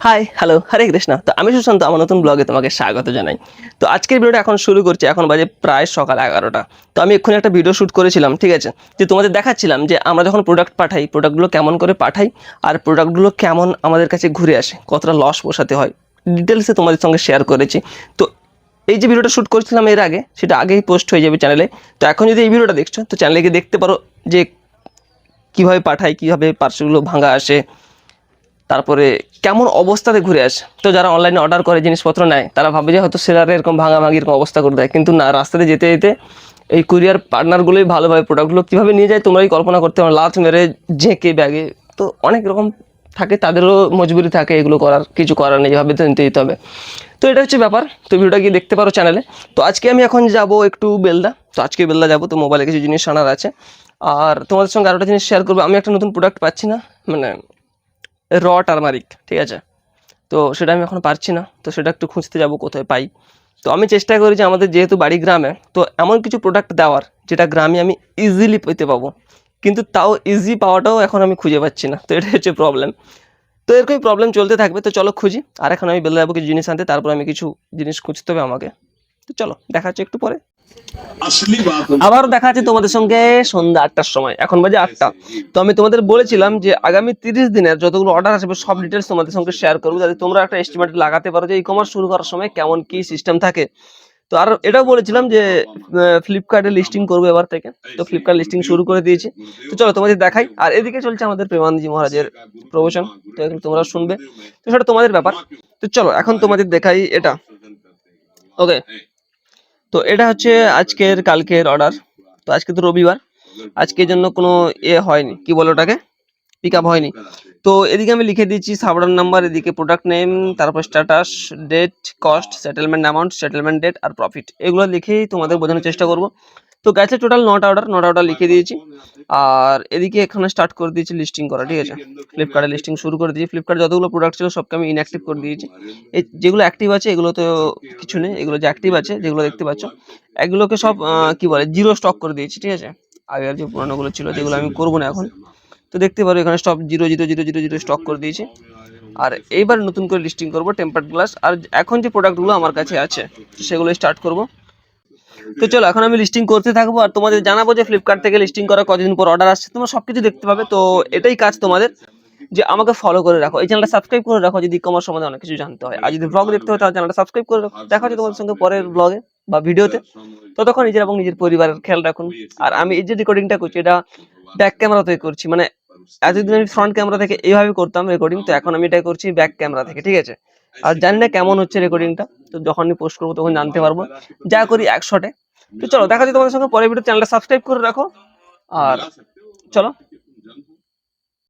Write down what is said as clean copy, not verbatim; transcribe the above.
Hi hello হরে কৃষ্ণ। তো আমি সুশান্ত, আমার নতুন ব্লগে তোমাকে স্বাগত জানাই। তো আজকের ভিডিওটা এখন শুরু করছি। এখন বাজে প্রায় সকাল 11টা। তো আমি এক্ষুনি একটা ভিডিও শ্যুট করেছিলাম, ঠিক আছে, যে তোমাদের দেখাচ্ছিলাম যে আমরা যখন প্রোডাক্ট পাঠাই, প্রোডাক্টগুলো কেমন করে পাঠাই আর প্রোডাক্টগুলো কেমন আমাদের কাছে ঘুরে আসে, কতটা লস পোষাতে হয়, ডিটেলসে তোমাদের সঙ্গে শেয়ার করেছি। তো এই যে ভিডিওটা শ্যুট করছিলাম এর আগে, সেটা আগেই পোস্ট হয়ে যাবে চ্যানেলে। তো এখন যদি এই ভিডিওটা দেখছো তো চ্যানেলে গিয়ে দেখতে পারো যে কীভাবে পাঠাই, কীভাবে পার্সেলগুলো ভাঙা আসে, তারপরে কেমন অবস্থাতে ঘুরে আসে। তো যারা অনলাইনে অর্ডার করে জিনিসপত্র নেয় তারা ভাবে যে হয়তো সেলারে এরকম ভাঙাভাঙি এরকম অবস্থা করে দেয়, কিন্তু না, রাস্তাতে যেতে যেতে এই কুরিয়ার পার্টনারগুলোই ভালোভাবে প্রোডাক্টগুলো কীভাবে নিয়ে যায় তোমরাই কল্পনা করতে পারো। লাথ মেরে ঝেঁকে ব্যাগে, তো অনেক রকম থাকে, তাদেরও মজবুরি থাকে এগুলো করার, কিছু করার নেই, যেভাবে তো নিতে দিতে হবে। তো এটা হচ্ছে ব্যাপার। তো ভিডিওটা গিয়ে দেখতে পারো চ্যানেলে। তো আজকে আমি এখন যাব একটু বেলদা। তো আজকে বেলদা যাবো, তো মোবাইলে কিছু জিনিস আনার আছে। আর তোমাদের সঙ্গে আরও একটা জিনিস শেয়ার করবো। আমি একটা নতুন প্রোডাক্ট পাচ্ছি না, মানে র টারমারিক, ঠিক আছে। তো সেটা আমি এখন পারছি না, তো সেটা একটু খুঁজতে যাব কোথায় পাই। তো আমি চেষ্টা করি যে আমাদের যেহেতু বাড়ি গ্রামে, তো এমন কিছু প্রোডাক্ট দেওয়ার যেটা গ্রামে আমি ইজিলি পেতে পাবো, কিন্তু তাও ইজি পাওয়াটাও এখন আমি খুঁজে পাচ্ছি না। তো এটা হচ্ছে প্রবলেম। তো এরকমই প্রবলেম চলতে থাকবে। তো চলো খুঁজি। আর এখন আমি বেলে যাবো কিছু জিনিস আনতে, তারপর আমি কিছু জিনিস খুঁজতে হবে আমাকে। তো চলো, দেখা হচ্ছে একটু পরে। আবার দেখা আছে তোমাদের সঙ্গে সন্ধ্যা 8টার সময়। এখন বাজে 8টা। তো আমি তোমাদের বলেছিলাম যে আগামী 30 দিনের যতগুলো অর্ডার আসবে সব ডিটেলস তোমাদের সঙ্গে শেয়ার করবো, যাতে তোমরা একটা এস্টিমেট লাগাতে পারো যে ই কমার্স শুরু করার সময় কেমন কি সিস্টেম থাকে। তো আর এটাও বলেছিলাম যে ফ্লিপকার্টে লিস্টিং করবো এবার থেকে। তো ফ্লিপকার্ট লিস্টিং শুরু করে দিয়েছি। তো চলো তোমাদের দেখাই। আর এদিকে চলছে আমাদের প্রেমানন্দজি মহারাজের প্রবচন, তো এখন তোমরা শুনবে, তো সেটা তোমাদের ব্যাপার। তো চলো এখন তোমাদের দেখাই এটা। ওকে, তো এটা হচ্ছে আজকের কালকের অর্ডার। তো আজকে তো রবিবার, আজকের জন্য কোনো হয়নি, কি বলে ওটাকে, পিক আপ হয়নি। তো এদিকে আমি লিখে দিয়েছি সাবঅর্ডার নাম্বার, এদিকে প্রোডাক্ট নেম, তারপর status, date, cost, settlement amount, settlement date আর প্রফিট, এগুলো লিখেই তোমাদের বোঝানোর চেষ্টা করব। তো গেছে টোটাল 9টা অর্ডার লিখে দিয়েছি। আর এদিকে এখানে স্টার্ট করে দিয়েছি লিস্টিং করা, ঠিক আছে। ফ্লিপকার্টে লিস্টিং শুরু করে দিয়েছি। ফ্লিপকার্ট যতগুলো প্রোডাক্ট ছিল সবকে আমি ইনঅ্যাক্টিভ করে দিয়েছি। এই যেগুলো অ্যাক্টিভ আছে এগুলো তো কিছু নেই, এগুলো যে অ্যাক্টিভ আছে যেগুলো দেখতে পাচ্ছ এগুলোকে সব কি বলে জিরো স্টক করে দিয়েছি, ঠিক আছে। আগের যে পুরানোগুলো ছিল যেগুলো আমি করবো না এখন, তো দেখতে পারো এখানে স্টক 0 0 0 0 0 স্টক করে দিয়েছি। আর এইবার নতুন করে লিস্টিং করব টেম্পার্ড গ্লাস। আর এখন যে প্রোডাক্টগুলো আমার কাছে আছে সেগুলো স্টার্ট করব। তো চলো এখন আমি লিস্টিং করতে থাকবো আর তোমাদের জানাবো যে ফ্লিপকার্ট থেকে লিস্টিং করা কতদিন পর অর্ডার আসছে, তোমরা সবকিছু দেখতে পাবে। তো এটাই কাজ তোমাদের, যে আমাকে ফলো করে রাখো, এই চ্যানেলটা সাবস্ক্রাইব করে রাখো যদি কমার্স সম্বন্ধে অনেক কিছু জানতে হয়। আর যদি ব্লগ দেখতে হয় তাহলে চ্যানেলটা সাবস্ক্রাইব করে রাখো। দেখা হচ্ছে তোমাদের সঙ্গে পরের ব্লগে বা ভিডিওতে। ততক্ষণ নিজের এবং নিজের পরিবারের খেয়াল রাখুন। আর আমি এই যে রেকর্ডিংটা করছি এটা ব্যাক ক্যামেরা থেকে করছি, মানে এতদিন আমি ফ্রন্ট ক্যামেরা থেকে এইভাবে করতাম রেকর্ডিং, তো এখন আমি এটা করছি ব্যাক ক্যামেরা থেকে, ঠিক আছে। আর জানি না কেমন হচ্ছে রেকর্ডিংটা, তো যখন আমি পোস্ট করবো তখন জানতে পারবো। যা করি 1 শটে। তো চলো দেখা যাচ্ছে তোমাদের সঙ্গে পরের ভিডিও, চ্যানেলটা সাবস্ক্রাইব করে রাখো। আর চলো